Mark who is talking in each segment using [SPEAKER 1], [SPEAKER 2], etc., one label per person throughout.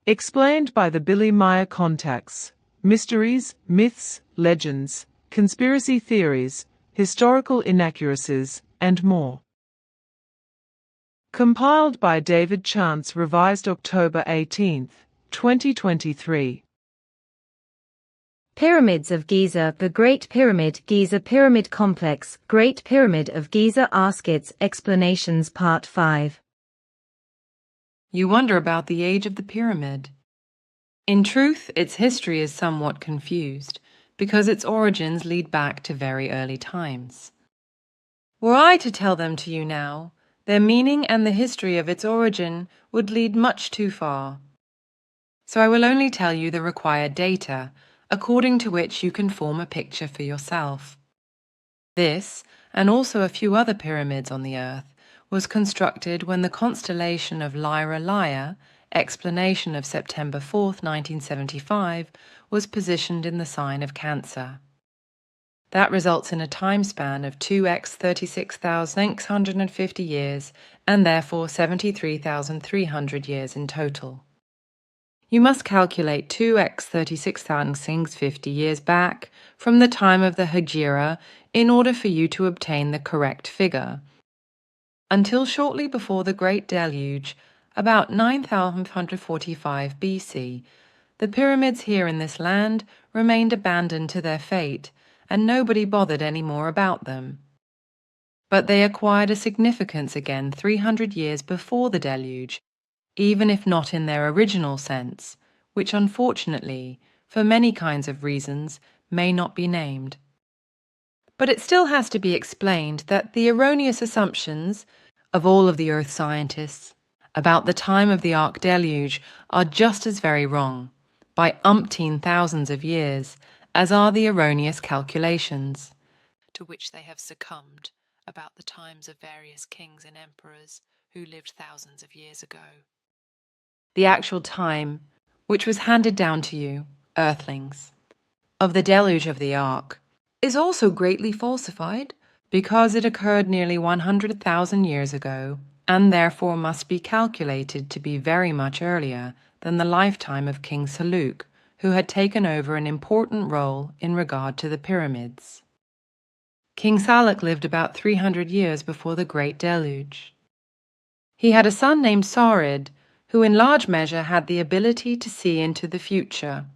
[SPEAKER 1] Explained by the Billy Meier contacts. Mysteries, myths, legends, conspiracy theories, historical inaccuracies, and more. Compiled by David Chance, revised October 18, 2023.
[SPEAKER 2] Pyramids of Giza. The Great Pyramid. Giza Pyramid Complex. Great Pyramid of Giza. Ask its explanations. Part 5.
[SPEAKER 3] You wonder about the age of the pyramid. In truth, its history is somewhat confused, because its origins lead back to very early times. Were I to tell them to you now, their meaning and the history of its origin would lead much too far. So I will only tell you the required data, according to which you can form a picture for yourself. This, and also a few other pyramids on the Earth, was constructed when the constellation of Lyra, explanation of September 4, 1975, was positioned in the sign of Cancer. That results in a time span of 2x 36,650 years, and therefore 73,300 years in total. You must calculate 2x 36,650 years back from the time of the Hegira in order for you to obtain the correct figure. Until shortly before the Great Deluge, about 9,545 BC, the pyramids here in this land remained abandoned to their fate, and nobody bothered any more about them. But they acquired a significance again 300 years before the deluge, even if not in their original sense, which unfortunately, for many kinds of reasons, may not be named. But it still has to be explained that the erroneous assumptions of all of the Earth scientists about the time of the Ark Deluge are just as very wrong, by umpteen thousands of years, as are the erroneous calculations to which they have succumbed about the times of various kings and emperors who lived thousands of years ago. The actual time, which was handed down to you, Earthlings, of the deluge of the Ark, is also greatly falsified because it occurred nearly 100,000 years ago and therefore must be calculated to be very much earlier than the lifetime of King Salak, who had taken over an important role in regard to the pyramids. King Salak lived about 300 years before the Great Deluge. He had a son named Saurid, who in large measure had the ability to see into the future.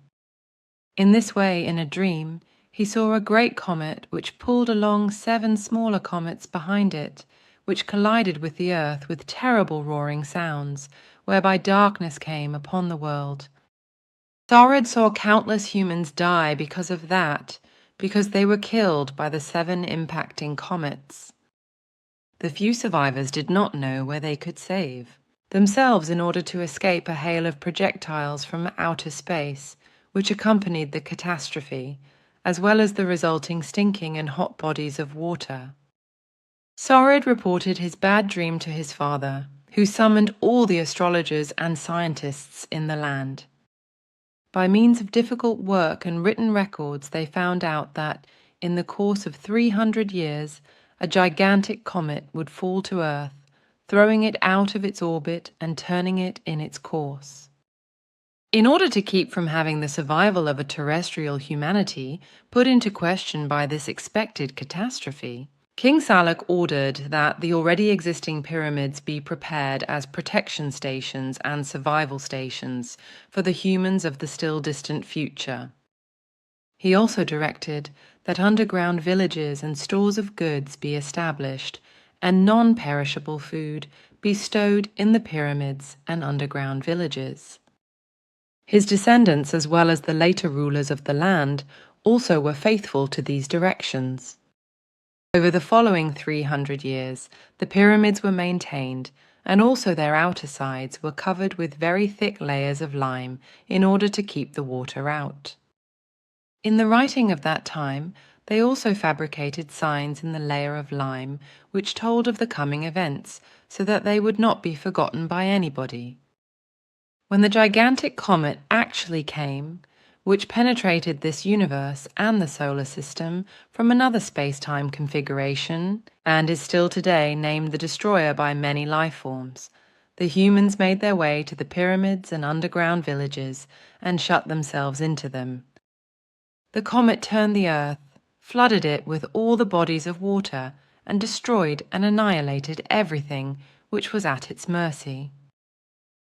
[SPEAKER 3] In this way, in a dream, he saw a great comet which pulled along 7 smaller comets behind it, which collided with the earth with terrible roaring sounds, whereby darkness came upon the world. Saurid saw countless humans die because of that, because they were killed by the 7 impacting comets. The few survivors did not know where they could save themselves in order to escape a hail of projectiles from outer space, which accompanied the catastrophe, as well as the resulting stinking and hot bodies of water. Saurid reported his bad dream to his father, who summoned all the astrologers and scientists in the land. By means of difficult work and written records, they found out that, in the course of 300 years, a gigantic comet would fall to Earth, throwing it out of its orbit and turning it in its course. In order to keep from having the survival of a terrestrial humanity put into question by this expected catastrophe, King Salak ordered that the already existing pyramids be prepared as protection stations and survival stations for the humans of the still distant future. He also directed that underground villages and stores of goods be established and non-perishable food be stowed in the pyramids and underground villages. His descendants, as well as the later rulers of the land, also were faithful to these directions. Over the following 300 years, the pyramids were maintained, and also their outer sides were covered with very thick layers of lime in order to keep the water out. In the writing of that time, they also fabricated signs in the layer of lime which told of the coming events, so that they would not be forgotten by anybody. When the gigantic comet actually came, which penetrated this universe and the solar system from another space-time configuration, and is still today named the Destroyer by many life forms, The humans made their way to the pyramids and underground villages and shut themselves into them. The comet turned the earth, flooded it with all the bodies of water, and destroyed and annihilated everything which was at its mercy.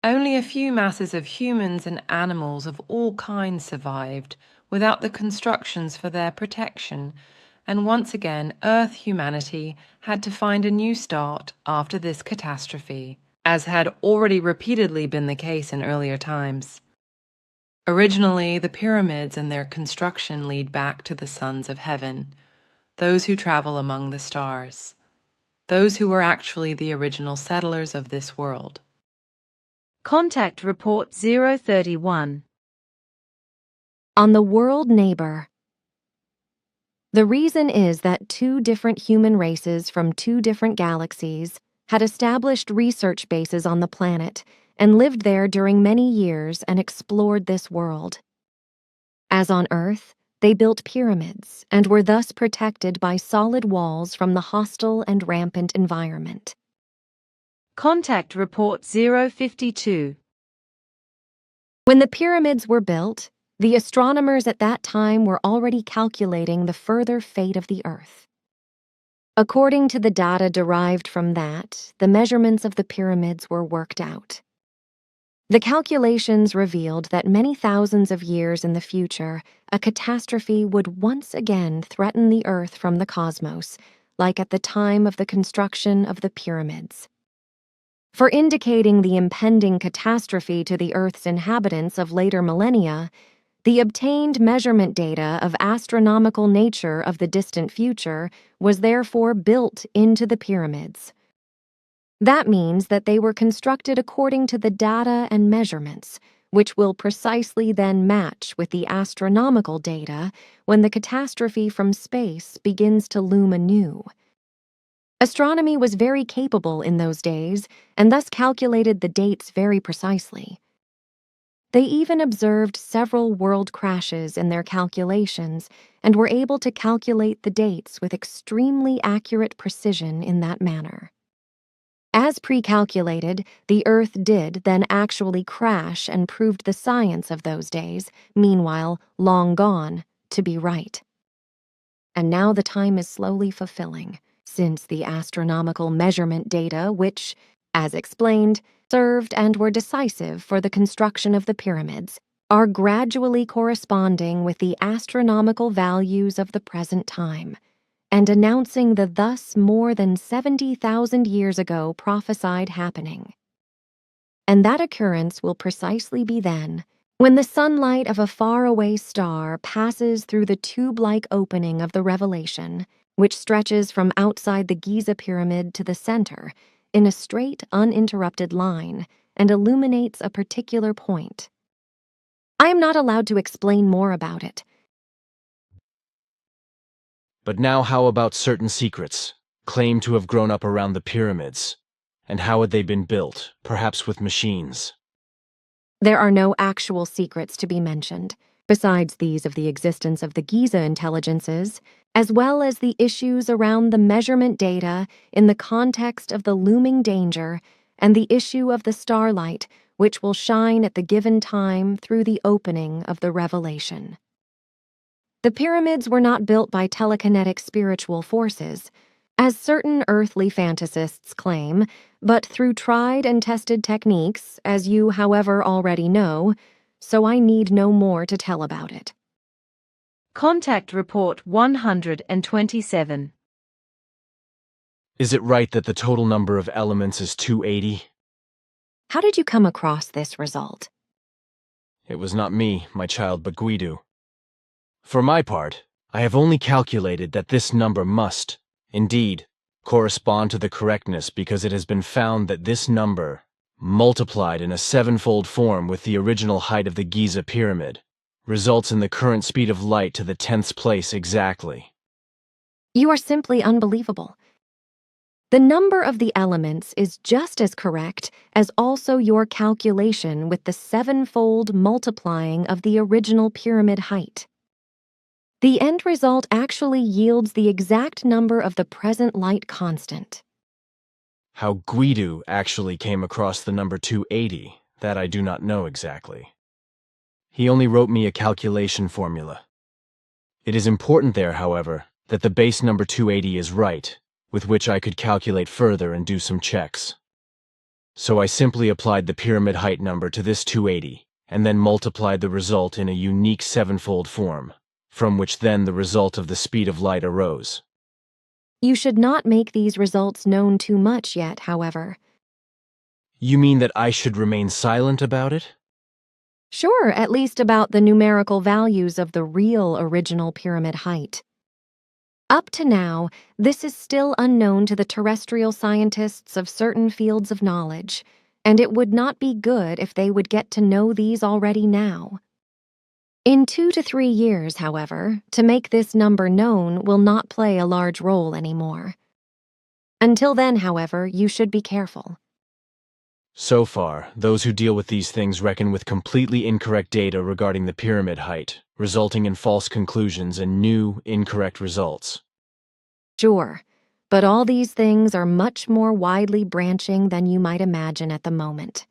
[SPEAKER 3] Only a few masses of humans and animals of all kinds survived without the constructions for their protection, and once again Earth humanity had to find a new start after this catastrophe, as had already repeatedly been the case in earlier times. Originally, the pyramids and their construction lead back to the sons of heaven, those who travel among the stars, those who were actually the original settlers of this world.
[SPEAKER 2] Contact Report 031.
[SPEAKER 4] On the world neighbor. The reason is that two different human races from two different galaxies had established research bases on the planet and lived there during many years and explored this world. As on Earth, they built pyramids and were thus protected by solid walls from the hostile and rampant environment.
[SPEAKER 2] Contact Report 052.
[SPEAKER 4] When the pyramids were built, the astronomers at that time were already calculating the further fate of the Earth. According to the data derived from that, the measurements of the pyramids were worked out. The calculations revealed that many thousands of years in the future, a catastrophe would once again threaten the Earth from the cosmos, like at the time of the construction of the pyramids. For indicating the impending catastrophe to the Earth's inhabitants of later millennia, the obtained measurement data of astronomical nature of the distant future was therefore built into the pyramids. That means that they were constructed according to the data and measurements, which will precisely then match with the astronomical data when the catastrophe from space begins to loom anew. Astronomy was very capable in those days and thus calculated the dates very precisely. They even observed several world crashes in their calculations and were able to calculate the dates with extremely accurate precision in that manner. As pre-calculated, the Earth did then actually crash and proved the science of those days, meanwhile long gone, to be right. And now the time is slowly fulfilling, since the astronomical measurement data which, as explained, served and were decisive for the construction of the pyramids, are gradually corresponding with the astronomical values of the present time, and announcing the thus more than 70,000 years ago prophesied happening. And that occurrence will precisely be then, when the sunlight of a faraway star passes through the tube-like opening of the revelation, which stretches from outside the Giza pyramid to the center, in a straight, uninterrupted line, and illuminates a particular point. I am not allowed to explain more about it.
[SPEAKER 5] But now how about certain secrets, claimed to have grown up around the pyramids? And how had they been built, perhaps with machines?
[SPEAKER 4] There are no actual secrets to be mentioned, besides these of the existence of the Giza intelligences, as well as the issues around the measurement data in the context of the looming danger and the issue of the starlight which will shine at the given time through the opening of the revelation. The pyramids were not built by telekinetic spiritual forces, as certain earthly fantasists claim, but through tried and tested techniques, as you, however, already know, so I need no more to tell about it.
[SPEAKER 2] Contact Report 127.
[SPEAKER 5] Is it right that the total number of elements is 280?
[SPEAKER 4] How did you come across this result?
[SPEAKER 5] It was not me, my child, but Guido. For my part, I have only calculated that this number must, indeed, correspond to the correctness because it has been found that this number, multiplied in a sevenfold form with the original height of the Giza pyramid, results in the current speed of light to the 10th place exactly.
[SPEAKER 4] You are simply unbelievable. The number of the elements is just as correct as also your calculation with the sevenfold multiplying of the original pyramid height. The end result actually yields the exact number of the present light constant.
[SPEAKER 5] How Guido actually came across the number 280, that I do not know exactly. He only wrote me a calculation formula. It is important there, however, that the base number 280 is right, with which I could calculate further and do some checks. So I simply applied the pyramid height number to this 280, and then multiplied the result in a unique sevenfold form, from which then the result of the speed of light arose.
[SPEAKER 4] You should not make these results known too much yet, however.
[SPEAKER 5] You mean that I should remain silent about it?
[SPEAKER 4] Sure, at least about the numerical values of the real original pyramid height. Up to now, this is still unknown to the terrestrial scientists of certain fields of knowledge, and it would not be good if they would get to know these already now. In 2 to 3 years, however, to make this number known will not play a large role anymore. Until then, however, you should be careful.
[SPEAKER 5] So far, those who deal with these things reckon with completely incorrect data regarding the pyramid height, resulting in false conclusions and new, incorrect results.
[SPEAKER 4] Sure, but all these things are much more widely branching than you might imagine at the moment.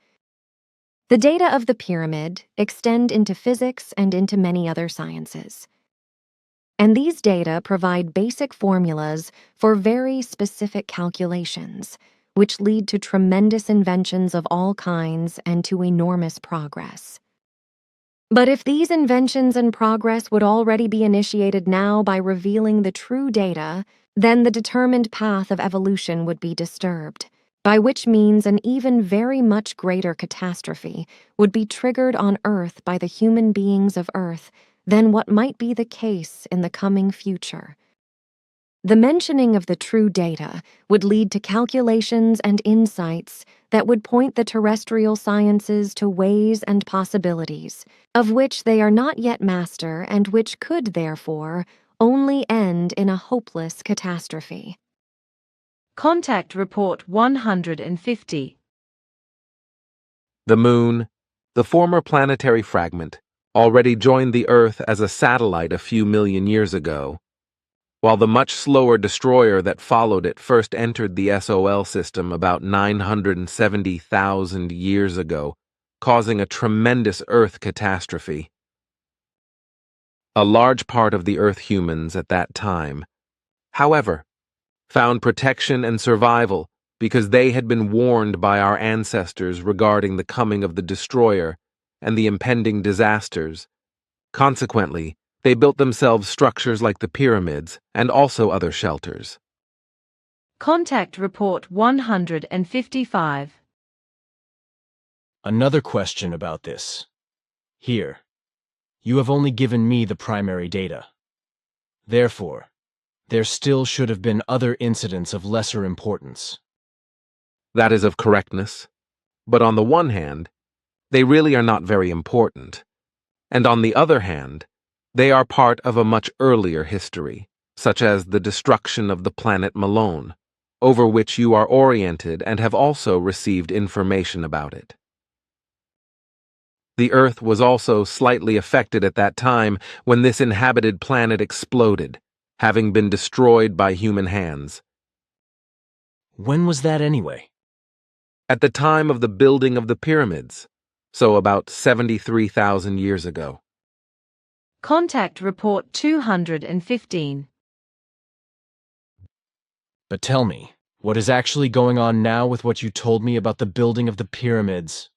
[SPEAKER 4] The data of the pyramid extend into physics and into many other sciences. And these data provide basic formulas for very specific calculations, which lead to tremendous inventions of all kinds and to enormous progress. But if these inventions and progress would already be initiated now by revealing the true data, then the determined path of evolution would be disturbed, by which means an even very much greater catastrophe would be triggered on Earth by the human beings of Earth than what might be the case in the coming future. The mentioning of the true data would lead to calculations and insights that would point the terrestrial sciences to ways and possibilities, of which they are not yet master and which could, therefore, only end in a hopeless catastrophe.
[SPEAKER 1] Contact Report 150.
[SPEAKER 6] The Moon, the former planetary fragment, already joined the Earth as a satellite a few million years ago, while the much slower destroyer that followed it first entered the SOL system about 970,000 years ago, causing a tremendous Earth catastrophe. A large part of the Earth humans at that time, however, found protection and survival because they had been warned by our ancestors regarding the coming of the destroyer and the impending disasters. Consequently, they built themselves structures like the pyramids and also other shelters.
[SPEAKER 1] Contact Report 155.
[SPEAKER 5] Another question about this. Here, you have only given me the primary data. Therefore, there still should have been other incidents of lesser importance.
[SPEAKER 6] That is of correctness, but on the one hand, they really are not very important, and on the other hand, they are part of a much earlier history, such as the destruction of the planet Malone, over which you are oriented and have also received information about it. The Earth was also slightly affected at that time when this inhabited planet exploded, having been destroyed by human hands.
[SPEAKER 5] When was that anyway?
[SPEAKER 6] At the time of the building of the pyramids, so about 73,000 years ago.
[SPEAKER 1] Contact Report 215.
[SPEAKER 5] But tell me, what is actually going on now with what you told me about the building of the pyramids?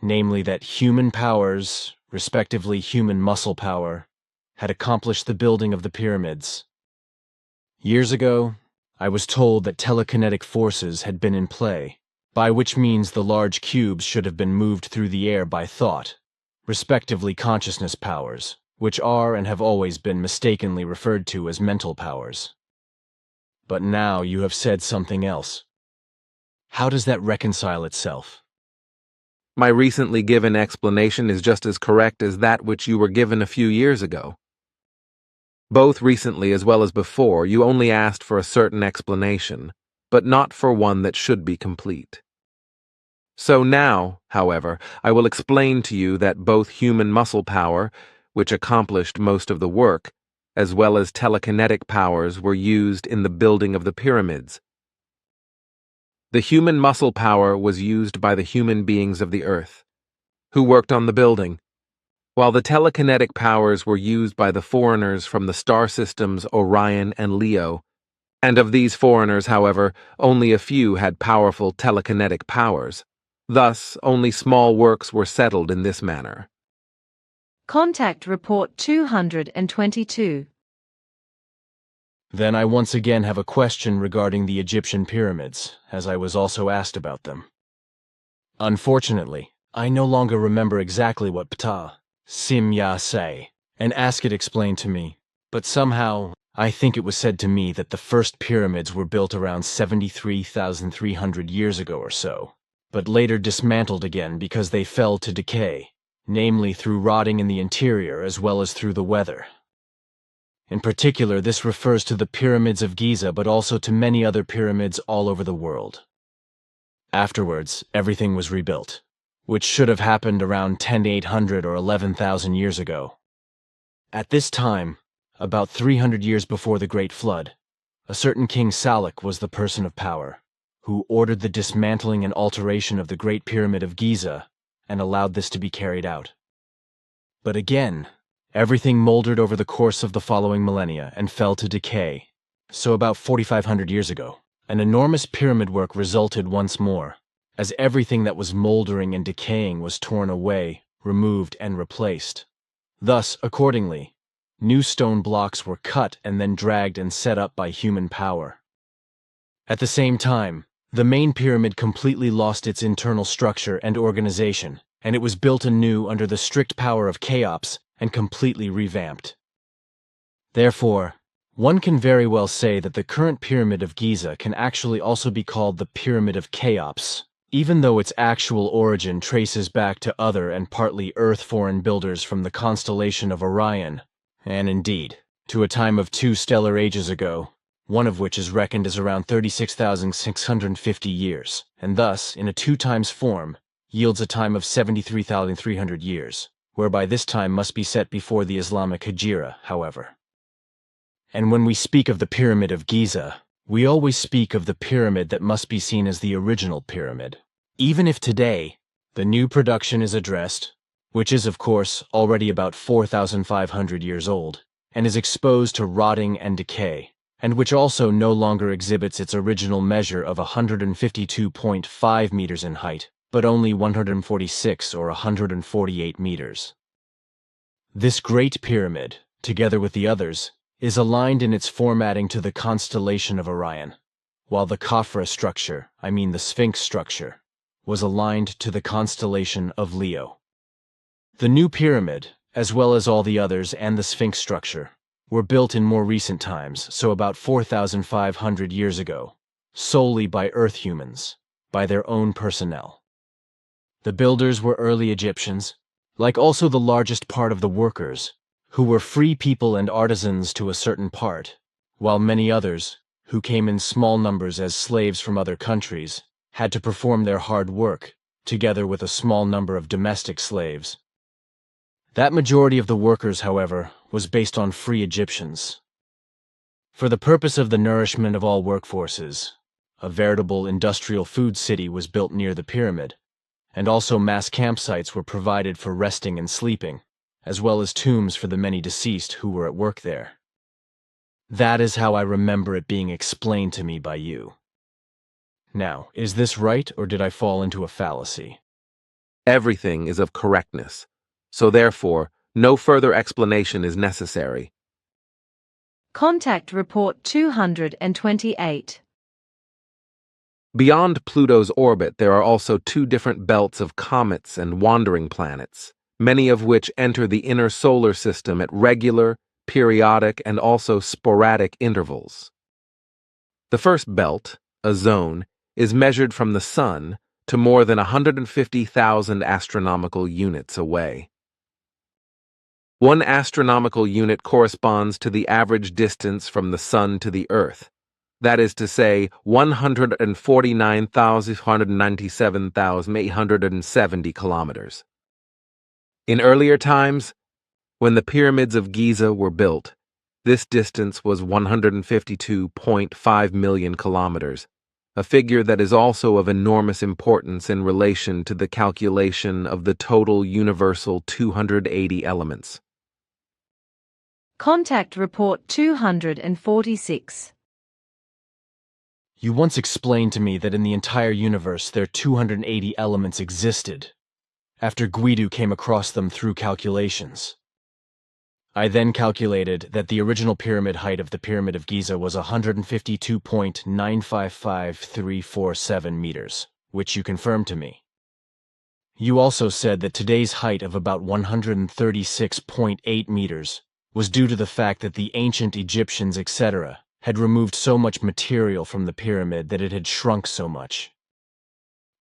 [SPEAKER 5] Namely that human powers, respectively human muscle power, had accomplished the building of the pyramids. Years ago, I was told that telekinetic forces had been in play, by which means the large cubes should have been moved through the air by thought, respectively consciousness powers, which are and have always been mistakenly referred to as mental powers. But now you have said something else. How does that reconcile itself?
[SPEAKER 6] My recently given explanation is just as correct as that which you were given a few years ago. Both recently as well as before, you only asked for a certain explanation, but not for one that should be complete. So now, however, I will explain to you that both human muscle power, which accomplished most of the work, as well as telekinetic powers were used in the building of the pyramids. The human muscle power was used by the human beings of the Earth, who worked on the building, while the telekinetic powers were used by the foreigners from the star systems Orion and Leo, and of these foreigners, however, only a few had powerful telekinetic powers. Thus, only small works were settled in this manner.
[SPEAKER 2] Contact Report 222.
[SPEAKER 5] Then I once again have a question regarding the Egyptian pyramids, as I was also asked about them. Unfortunately, I no longer remember exactly what Ptah, Simya say, and ask it explained to me, but somehow I think it was said to me that the first pyramids were built around 73,300 years ago or so, but later dismantled again because they fell to decay, namely through rotting in the interior as well as through the weather. In particular, this refers to the pyramids of Giza, but also to many other pyramids all over the world. Afterwards, everything was rebuilt, which should have happened around 10,800 or 11,000 years ago. At this time, about 300 years before the Great Flood, a certain King Salak was the person of power, who ordered the dismantling and alteration of the Great Pyramid of Giza and allowed this to be carried out. But again, everything moldered over the course of the following millennia and fell to decay. So about 4,500 years ago, an enormous pyramid work resulted once more, as everything that was moldering and decaying was torn away, removed, and replaced. Thus, accordingly, new stone blocks were cut and then dragged and set up by human power. At the same time, the main pyramid completely lost its internal structure and organization, and it was built anew under the strict power of Cheops and completely revamped. Therefore, one can very well say that the current Pyramid of Giza can actually also be called the Pyramid of Cheops, even though its actual origin traces back to other and partly Earth-foreign builders from the constellation of Orion, and indeed, to a time of 2 stellar ages ago, one of which is reckoned as around 36,650 years, and thus, in a 2 times form, yields a time of 73,300 years, whereby this time must be set before the Islamic Hijra, however. And when we speak of the Pyramid of Giza, we always speak of the pyramid that must be seen as the original pyramid. Even if today, the new production is addressed, which is of course already about 4,500 years old, and is exposed to rotting and decay, and which also no longer exhibits its original measure of 152.5 meters in height, but only 146 or 148 meters. This Great Pyramid, together with the others, is aligned in its formatting to the constellation of Orion, while the Khafra structure, the Sphinx structure, was aligned to the constellation of Leo. The new pyramid, as well as all the others and the Sphinx structure, were built in more recent times, so about 4,500 years ago, solely by Earth humans, by their own personnel. The builders were early Egyptians, like also the largest part of the workers, who were free people and artisans to a certain part, while many others, who came in small numbers as slaves from other countries, had to perform their hard work, together with a small number of domestic slaves. That majority of the workers, however, was based on free Egyptians. For the purpose of the nourishment of all workforces, a veritable industrial food city was built near the pyramid, and also mass campsites were provided for resting and sleeping, as well as tombs for the many deceased who were at work there. That is how I remember it being explained to me by you. Now, is this right, or did I fall into a fallacy?
[SPEAKER 6] Everything is of correctness, so therefore, no further explanation is necessary.
[SPEAKER 2] Contact Report 228.
[SPEAKER 6] Beyond Pluto's orbit, there are also 2 different belts of comets and wandering planets, many of which enter the inner solar system at regular, periodic, and also sporadic intervals. The first belt, a zone, is measured from the Sun to more than 150,000 astronomical units away. 1 astronomical unit corresponds to the average distance from the Sun to the Earth, that is to say, 149,197,870 kilometers. In earlier times, when the pyramids of Giza were built, this distance was 152.5 million kilometers, a figure that is also of enormous importance in relation to the calculation of the total universal 280 elements.
[SPEAKER 2] Contact Report 246.
[SPEAKER 5] You once explained to me that in the entire universe there 280 elements existed, after Guido came across them through calculations. I then calculated that the original pyramid height of the Pyramid of Giza was 152.955347 meters, which you confirmed to me. You also said that today's height of about 136.8 meters was due to the fact that the ancient Egyptians, etc., had removed so much material from the pyramid that it had shrunk so much.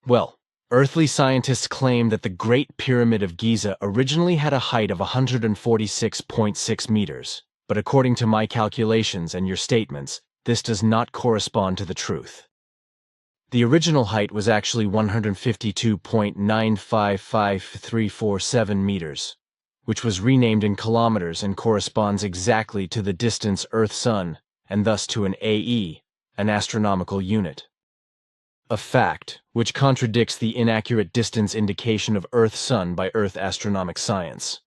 [SPEAKER 5] Well, earthly scientists claim that the Great Pyramid of Giza originally had a height of 146.6 meters, but according to my calculations and your statements, this does not correspond to the truth. The original height was actually 152.955347 meters, which was renamed in kilometers and corresponds exactly to the distance Earth-Sun, and thus to an AE, an astronomical unit. A fact which contradicts the inaccurate distance indication of Earth-Sun by Earth astronomic science.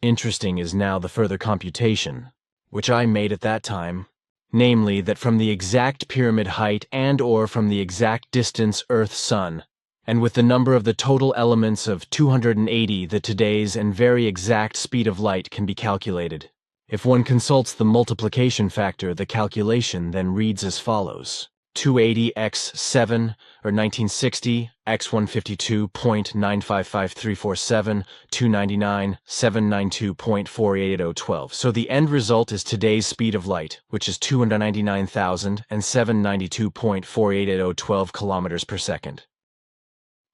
[SPEAKER 5] Interesting is now the further computation, which I made at that time, namely that from the exact pyramid height and/or from the exact distance Earth-Sun, and with the number of the total elements of 280, the today's and very exact speed of light can be calculated. If one consults the multiplication factor, the calculation then reads as follows: 280 x 7, or 1960, x 152.955347, 299, 792.48012. So the end result is today's speed of light, which is 299,792.48012 kilometers per second.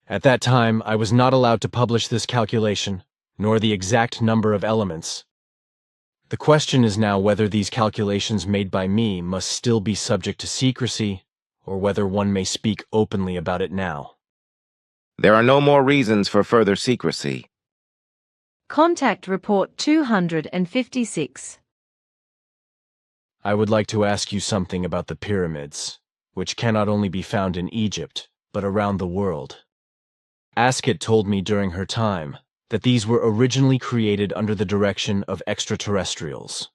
[SPEAKER 5] At that time, I was not allowed to publish this calculation, nor the exact number of elements. The question is now whether these calculations made by me must still be subject to secrecy, or whether one may speak openly about it now.
[SPEAKER 7] There are no more reasons for further secrecy.
[SPEAKER 2] Contact Report 256.
[SPEAKER 5] I would like to ask you something about the pyramids, which cannot only be found in Egypt, but around the world. Asket told me during her time that these were originally created under the direction of extraterrestrials.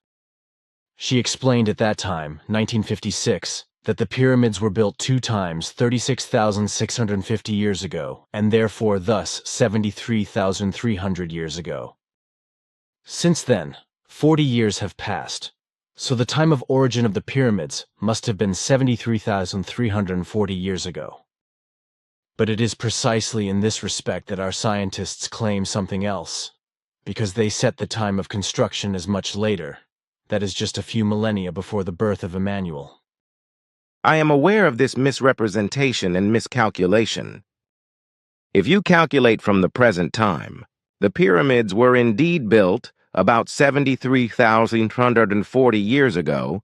[SPEAKER 5] She explained at that time, 1956, that the pyramids were built 2 times 36,650 years ago, and therefore thus 73,300 years ago. Since then, 40 years have passed, so the time of origin of the pyramids must have been 73,340 years ago. But it is precisely in this respect that our scientists claim something else, because they set the time of construction as much later, that is just a few millennia before the birth of Emmanuel.
[SPEAKER 7] I am aware of this misrepresentation and miscalculation. If you calculate from the present time, the pyramids were indeed built about 73,340 years ago,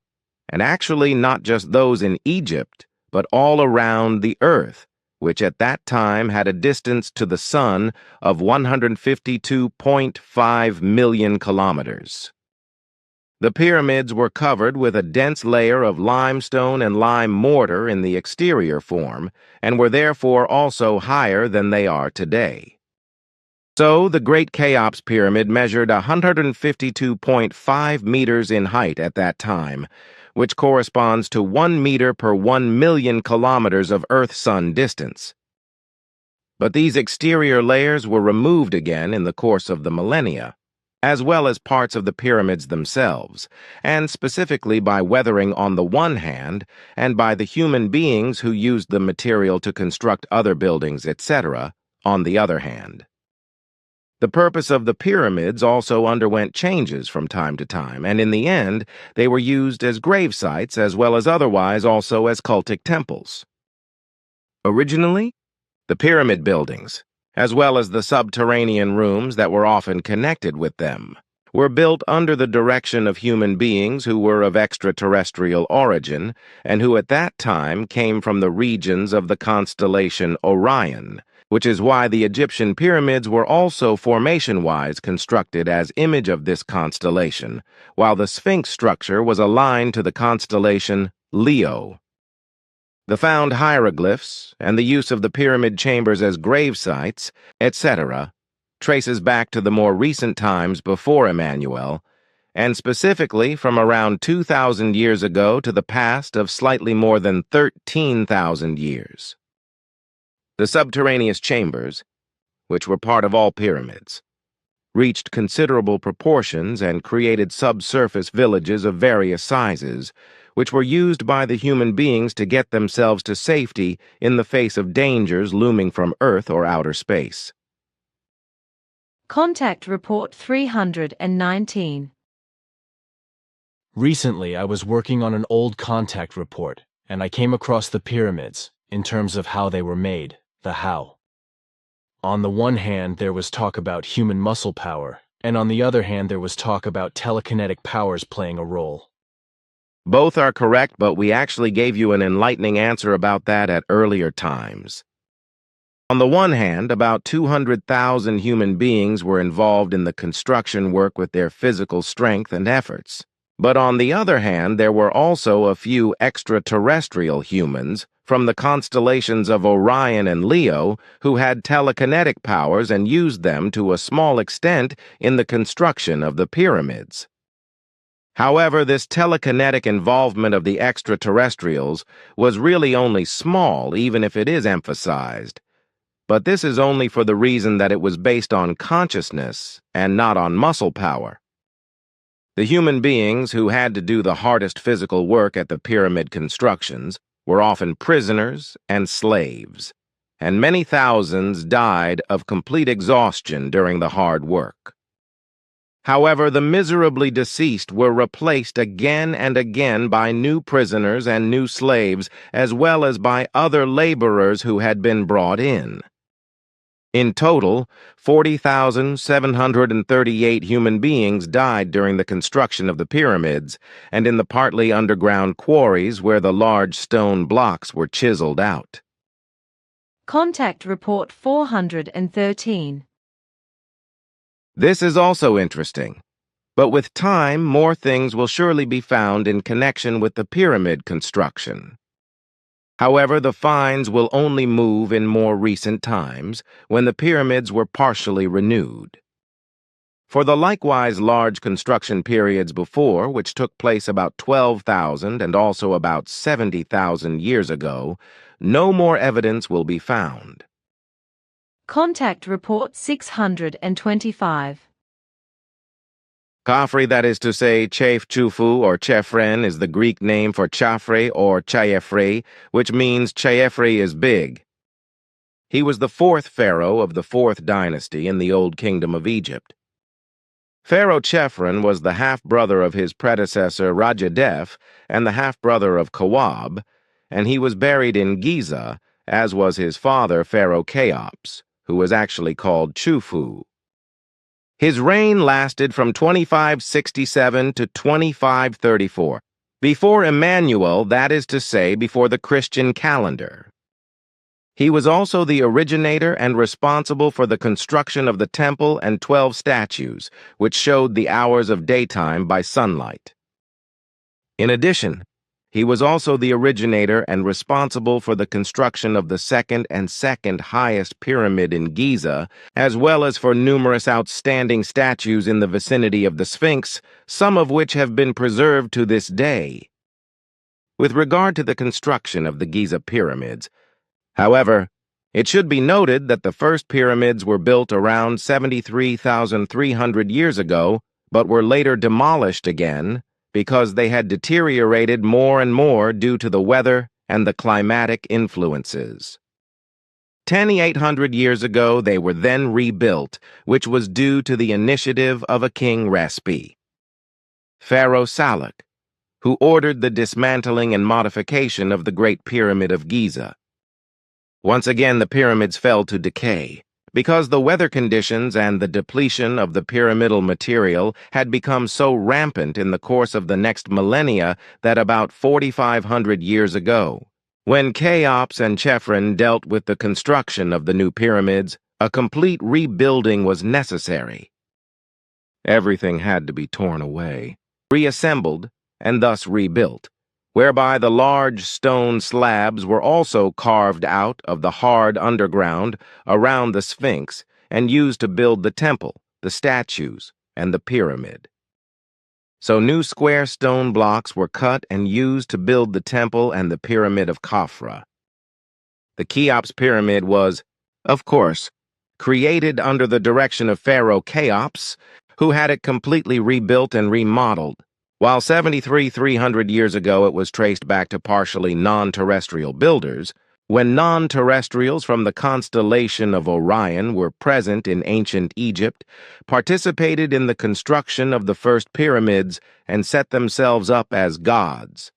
[SPEAKER 7] and actually not just those in Egypt, but all around the earth, which at that time had a distance to the sun of 152.5 million kilometers. The pyramids were covered with a dense layer of limestone and lime mortar in the exterior form, and were therefore also higher than they are today. So, the Great Cheops Pyramid measured 152.5 meters in height at that time, which corresponds to 1 meter per 1 million kilometers of Earth-Sun distance. But these exterior layers were removed again in the course of the millennia, as well as parts of the pyramids themselves, and specifically by weathering on the one hand, and by the human beings who used the material to construct other buildings, etc., on the other hand. The purpose of the pyramids also underwent changes from time to time, and in the end, they were used as grave sites as well as otherwise also as cultic temples. Originally, the pyramid buildings, as well as the subterranean rooms that were often connected with them, were built under the direction of human beings who were of extraterrestrial origin and who at that time came from the regions of the constellation Orion, which is why the Egyptian pyramids were also formation-wise constructed as image of this constellation, while the Sphinx structure was aligned to the constellation Leo. The found hieroglyphs and the use of the pyramid chambers as grave sites, etc., traces back to the more recent times before Emmanuel, and specifically from around 2,000 years ago to the past of slightly more than 13,000 years. The subterraneous chambers, which were part of all pyramids, reached considerable proportions and created subsurface villages of various sizes, which were used by the human beings to get themselves to safety in the face of dangers looming from Earth or outer space.
[SPEAKER 2] Contact Report 319.
[SPEAKER 5] Recently, I was working on an old contact report, and I came across the pyramids, in terms of how they were made, the how. On the one hand, there was talk about human muscle power, and on the other hand, there was talk about telekinetic powers playing a role.
[SPEAKER 7] Both are correct, but we actually gave you an enlightening answer about that at earlier times. On the one hand, about 200,000 human beings were involved in the construction work with their physical strength and efforts. But on the other hand, there were also a few extraterrestrial humans from the constellations of Orion and Leo who had telekinetic powers and used them to a small extent in the construction of the pyramids. However, this telekinetic involvement of the extraterrestrials was really only small, even if it is emphasized. But this is only for the reason that it was based on consciousness and not on muscle power. The human beings who had to do the hardest physical work at the pyramid constructions were often prisoners and slaves, and many thousands died of complete exhaustion during the hard work. However, the miserably deceased were replaced again and again by new prisoners and new slaves, as well as by other laborers who had been brought in. In total, 40,738 human beings died during the construction of the pyramids and in the partly underground quarries where the large stone blocks were chiseled out.
[SPEAKER 2] Contact Report 413.
[SPEAKER 7] This is also interesting, but with time, more things will surely be found in connection with the pyramid construction. However, the finds will only move in more recent times, when the pyramids were partially renewed. For the likewise large construction periods before, which took place about 12,000 and also about 70,000 years ago, no more evidence will be found.
[SPEAKER 2] Contact Report 625.
[SPEAKER 7] Khafre, that is to say, Chef Chufu or Chefren, is the Greek name for Chafre or Chayefre, which means Chayefre is big. He was the fourth pharaoh of the fourth dynasty in the Old Kingdom of Egypt. Pharaoh Chefren was the half-brother of his predecessor Rajadef and the half-brother of Kawab, and he was buried in Giza, as was his father Pharaoh Cheops, who was actually called Chufu. His reign lasted from 2567 to 2534, before Emmanuel, that is to say, before the Christian calendar. He was also the originator and responsible for the construction of the temple and 12 statues, which showed the hours of daytime by sunlight. In addition, he was also the originator and responsible for the construction of the second highest pyramid in Giza, as well as for numerous outstanding statues in the vicinity of the Sphinx, some of which have been preserved to this day. With regard to the construction of the Giza pyramids, however, it should be noted that the first pyramids were built around 73,300 years ago, but were later demolished again, because they had deteriorated more and more due to the weather and the climatic influences. 10,800 years ago, they were then rebuilt, which was due to the initiative of a king Respi, Pharaoh Salak, who ordered the dismantling and modification of the Great Pyramid of Giza. Once again, the pyramids fell to decay, because the weather conditions and the depletion of the pyramidal material had become so rampant in the course of the next millennia that about 4,500 years ago, when Cheops and Chefren dealt with the construction of the new pyramids, a complete rebuilding was necessary. Everything had to be torn away, reassembled, and thus rebuilt, whereby the large stone slabs were also carved out of the hard underground around the Sphinx and used to build the temple, the statues, and the pyramid. So new square stone blocks were cut and used to build the temple and the pyramid of Khafra. The Cheops pyramid was, of course, created under the direction of Pharaoh Cheops, who had it completely rebuilt and remodeled. While 73,300 years ago it was traced back to partially non-terrestrial builders, when non-terrestrials from the constellation of Orion were present in ancient Egypt, participated in the construction of the first pyramids, and set themselves up as gods.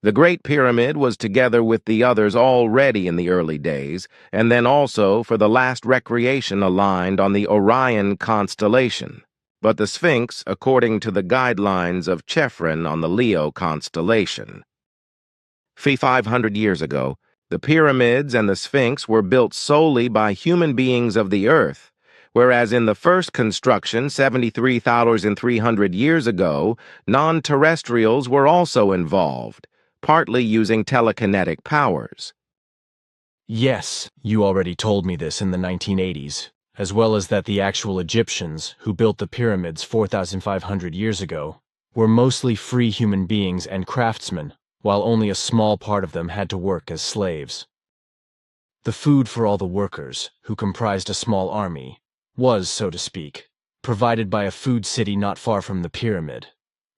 [SPEAKER 7] The Great Pyramid was together with the others already in the early days, and then also for the last recreation aligned on the Orion constellation, but the Sphinx according to the guidelines of Chephren on the Leo constellation. 500 years ago, the pyramids and the Sphinx were built solely by human beings of the earth, whereas in the first construction 73,300 years ago, non-terrestrials were also involved, partly using telekinetic powers.
[SPEAKER 5] Yes, you already told me this in the 1980s, as well as that the actual Egyptians, who built the pyramids 4,500 years ago, were mostly free human beings and craftsmen, while only a small part of them had to work as slaves. The food for all the workers, who comprised a small army, was, so to speak, provided by a food city not far from the pyramid,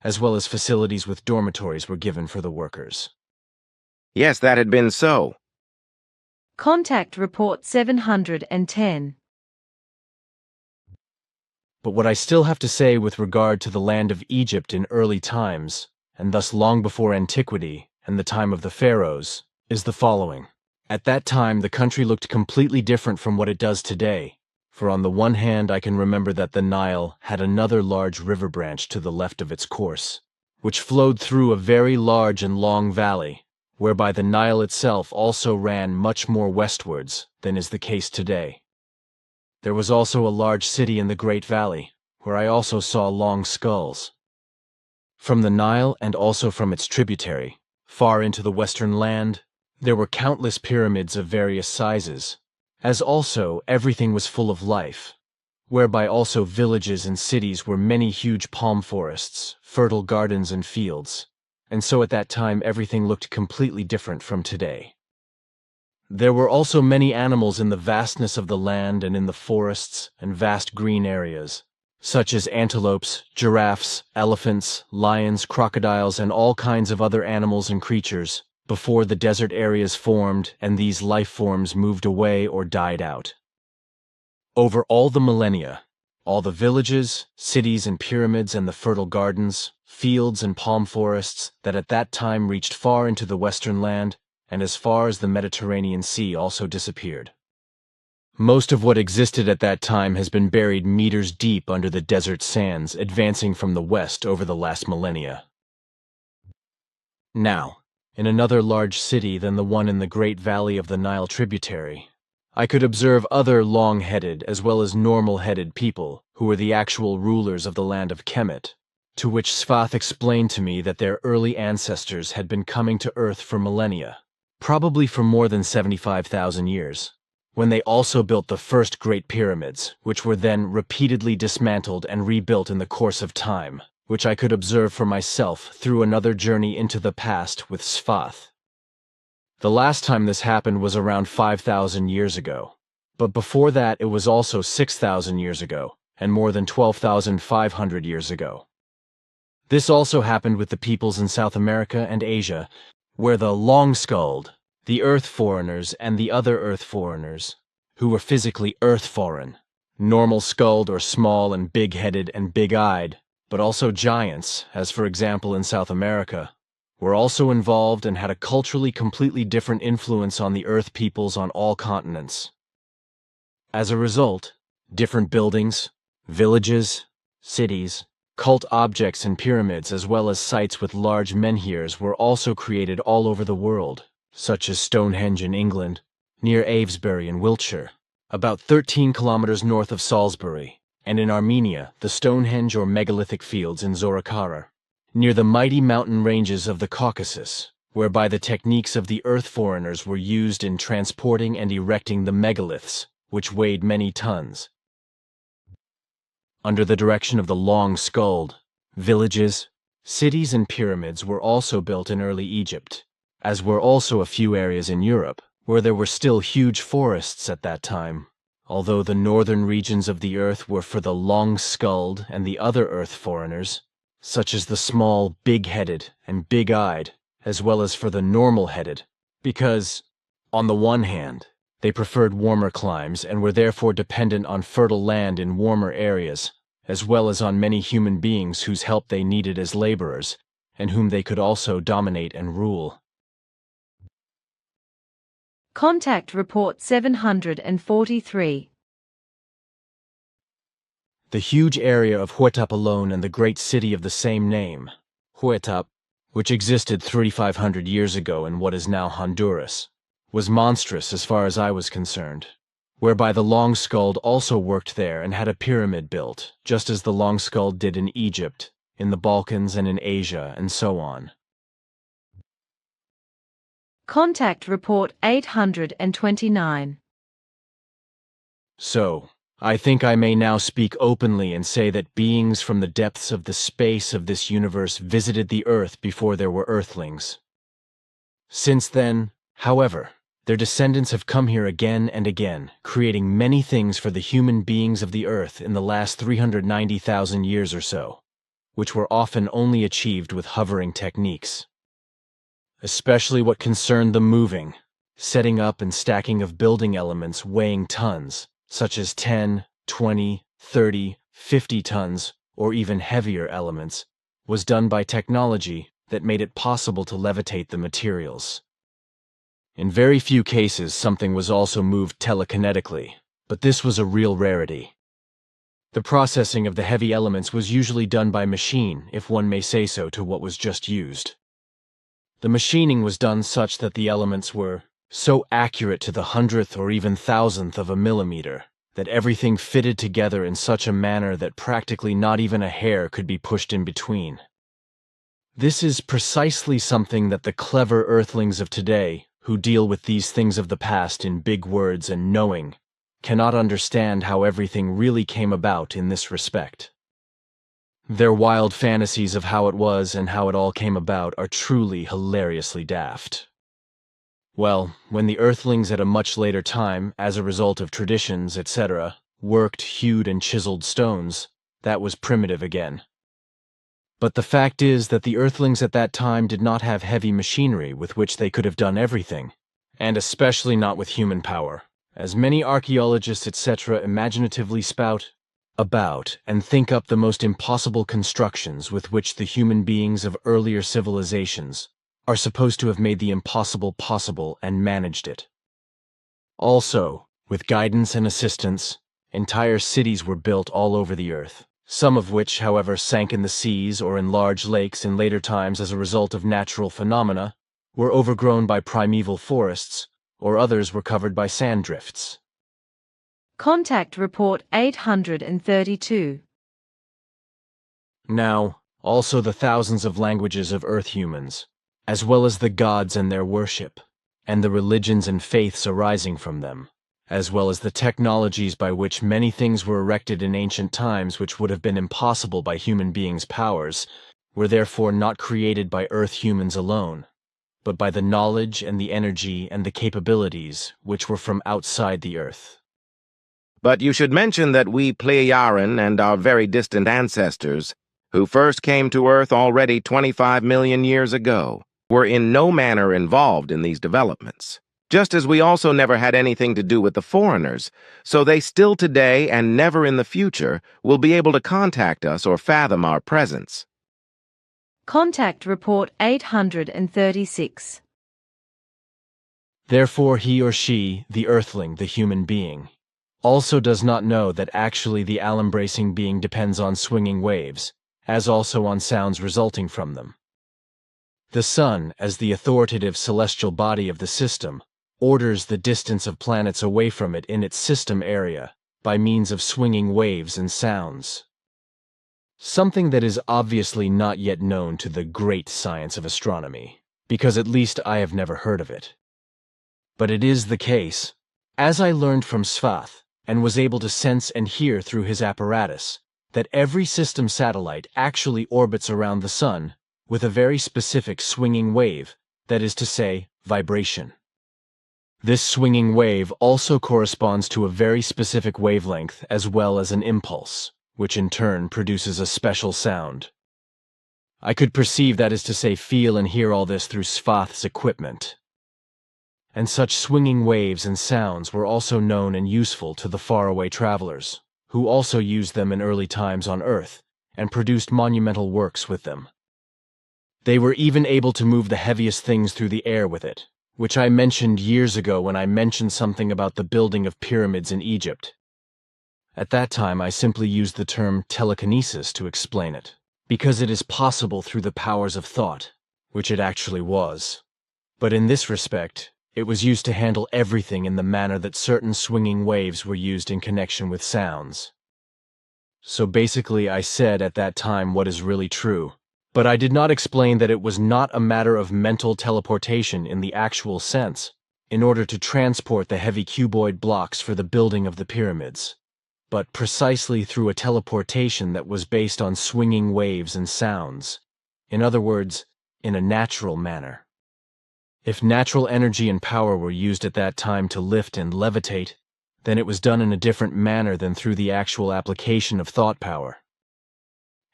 [SPEAKER 5] as well as facilities with dormitories were given for the workers.
[SPEAKER 7] Yes, that had been so.
[SPEAKER 2] Contact Report 710.
[SPEAKER 5] But what I still have to say with regard to the land of Egypt in early times, and thus long before antiquity and the time of the pharaohs, is the following. At that time, the country looked completely different from what it does today, for on the one hand I can remember that the Nile had another large river branch to the left of its course, which flowed through a very large and long valley, whereby the Nile itself also ran much more westwards than is the case today. There was also a large city in the Great Valley, where I also saw long skulls. From the Nile and also from its tributary, far into the western land, there were countless pyramids of various sizes, as also everything was full of life, whereby also villages and cities were many huge palm forests, fertile gardens and fields, and so at that time everything looked completely different from today. There were also many animals in the vastness of the land and in the forests and vast green areas, such as antelopes, giraffes, elephants, lions, crocodiles, and all kinds of other animals and creatures, before the desert areas formed and these life forms moved away or died out. Over all the millennia, all the villages, cities and pyramids and the fertile gardens, fields and palm forests that at that time reached far into the western land and as far as the Mediterranean Sea also disappeared. Most of what existed at that time has been buried meters deep under the desert sands advancing from the west over the last millennia. Now, in another large city than the one in the great valley of the Nile tributary, I could observe other long-headed as well as normal-headed people who were the actual rulers of the land of Kemet, to which Sfath explained to me that their early ancestors had been coming to Earth for millennia, probably for more than 75,000 years, when they also built the first great pyramids, which were then repeatedly dismantled and rebuilt in the course of time, which I could observe for myself through another journey into the past with Sfath. The last time this happened was around 5,000 years ago, but before that it was also 6,000 years ago, and more than 12,500 years ago. This also happened with the peoples in South America and Asia, where the long-skulled, the earth foreigners and the other earth foreigners, who were physically earth foreign, normal-skulled or small and big-headed and big-eyed, but also giants, as for example in South America, were also involved and had a culturally completely different influence on the earth peoples on all continents. As a result, different buildings, villages, cities, cult objects and pyramids as well as sites with large menhirs were also created all over the world, such as Stonehenge in England, near Avesbury in Wiltshire, about 13 kilometers north of Salisbury, and in Armenia, the Stonehenge or megalithic fields in Zorakara, near the mighty mountain ranges of the Caucasus, whereby the techniques of the earth foreigners were used in transporting and erecting the megaliths, which weighed many tons. Under the direction of the long-skulled, villages, cities and pyramids were also built in early Egypt, as were also a few areas in Europe, where there were still huge forests at that time, although the northern regions of the earth were for the long-skulled and the other earth foreigners, such as the small, big-headed and big-eyed, as well as for the normal-headed, because, on the one hand, they preferred warmer climes and were therefore dependent on fertile land in warmer areas, as well as on many human beings whose help they needed as laborers, and whom they could also dominate and rule.
[SPEAKER 2] Contact Report 743.
[SPEAKER 5] The huge area of Huetap alone and the great city of the same name, Huetap, which existed 3,500 years ago in what is now Honduras, was monstrous as far as I was concerned, whereby the long-skulled also worked there and had a pyramid built, just as the long-skulled did in Egypt, in the Balkans and in Asia, and so on.
[SPEAKER 2] Contact Report 829.
[SPEAKER 5] So, I think I may now speak openly and say that beings from the depths of the space of this universe visited the earth before there were earthlings. Since then, however, their descendants have come here again and again, creating many things for the human beings of the earth in the last 390,000 years or so, which were often only achieved with hovering techniques. Especially what concerned the moving, setting up and stacking of building elements weighing tons, such as 10, 20, 30, 50 tons, or even heavier elements, was done by technology that made it possible to levitate the materials. In very few cases, something was also moved telekinetically, but this was a real rarity. The processing of the heavy elements was usually done by machine, if one may say so, to what was just used. The machining was done such that the elements were so accurate to the hundredth or even thousandth of a millimeter that everything fitted together in such a manner that practically not even a hair could be pushed in between. This is precisely something that the clever earthlings of today, who deal with these things of the past in big words and knowing, cannot understand how everything really came about in this respect. Their wild fantasies of how it was and how it all came about are truly hilariously daft. Well, when the earthlings at a much later time, as a result of traditions, etc., worked, hewed, and chiseled stones, that was primitive again. But the fact is that the earthlings at that time did not have heavy machinery with which they could have done everything, and especially not with human power, as many archaeologists, etc., imaginatively spout about and think up the most impossible constructions with which the human beings of earlier civilizations are supposed to have made the impossible possible and managed it. Also, with guidance and assistance, entire cities were built all over the earth, some of which, however, sank in the seas or in large lakes in later times as a result of natural phenomena, were overgrown by primeval forests, or others were covered by sand drifts.
[SPEAKER 2] Contact Report 832.
[SPEAKER 5] Now, also the thousands of languages of earth humans, as well as the gods and their worship, and the religions and faiths arising from them, as well as the technologies by which many things were erected in ancient times which would have been impossible by human beings' powers, were therefore not created by earth humans alone, but by the knowledge and the energy and the capabilities which were from outside the earth.
[SPEAKER 7] But you should mention that we Pleiaren and our very distant ancestors, who first came to Earth already 25 million years ago, were in no manner involved in these developments, just as we also never had anything to do with the foreigners, so they still today and never in the future will be able to contact us or fathom our presence.
[SPEAKER 2] Contact Report 836.
[SPEAKER 5] Therefore he or she, the earthling, the human being, also does not know that actually the alembracing being depends on swinging waves, as also on sounds resulting from them. The sun, as the authoritative celestial body of the system, orders the distance of planets away from it in its system area by means of swinging waves and sounds. something that is obviously not yet known to the great science of astronomy, because at least I have never heard of it. But it is the case, as I learned from Svath, and was able to sense and hear through his apparatus, that every system satellite actually orbits around the Sun with a very specific swinging wave, that is to say, vibration. This swinging wave also corresponds to a very specific wavelength as well as an impulse, which in turn produces a special sound. I could perceive, that is to say, feel and hear all this through Svath's equipment. And such swinging waves and sounds were also known and useful to the faraway travelers, who also used them in early times on Earth and produced monumental works with them. They were even able to move the heaviest things through the air with it, which I mentioned years ago when I mentioned something about the building of pyramids in Egypt. At that time, I simply used the term telekinesis to explain it, because it is possible through the powers of thought, which it actually was. But in this respect, it was used to handle everything in the manner that certain swinging waves were used in connection with sounds. So basically, I said at that time what is really true, but I did not explain that it was not a matter of mental teleportation in the actual sense, in order to transport the heavy cuboid blocks for the building of the pyramids, but precisely through a teleportation that was based on swinging waves and sounds. In other words, in a natural manner. If natural energy and power were used at that time to lift and levitate, then it was done in a different manner than through the actual application of thought power.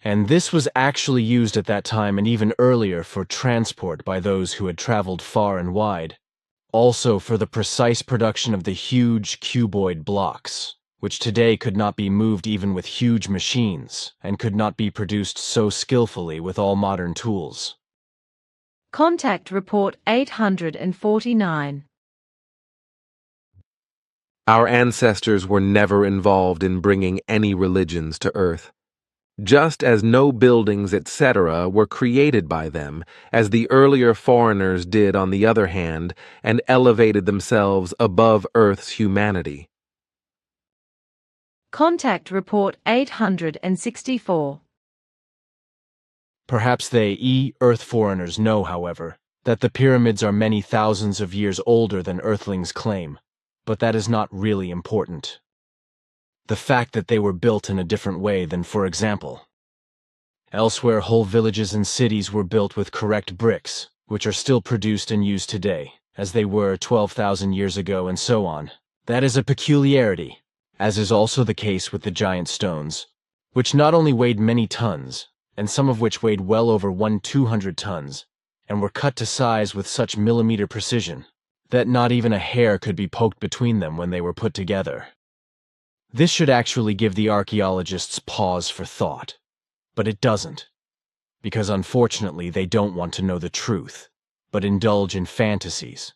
[SPEAKER 5] And this was actually used at that time and even earlier for transport by those who had traveled far and wide, also for the precise production of the huge cuboid blocks, which today could not be moved even with huge machines and could not be produced so skillfully with all modern tools.
[SPEAKER 2] Contact Report 849.
[SPEAKER 6] Our ancestors were never involved in bringing any religions to Earth, just as no buildings, etc., were created by them, as the earlier foreigners did on the other hand, and elevated themselves above Earth's humanity.
[SPEAKER 2] Contact Report 864.
[SPEAKER 5] Perhaps they, Earth foreigners, know, however, that the pyramids are many thousands of years older than Earthlings claim, but that is not really important. The fact that they were built in a different way than, for example, elsewhere whole villages and cities were built with correct bricks, which are still produced and used today, as they were 12,000 years ago and so on. That is a peculiarity, as is also the case with the giant stones, which not only weighed many tons, and some of which weighed well over 200 tons, and were cut to size with such millimeter precision, that not even a hair could be poked between them when they were put together. This should actually give the archaeologists pause for thought, but it doesn't, because unfortunately they don't want to know the truth, but indulge in fantasies,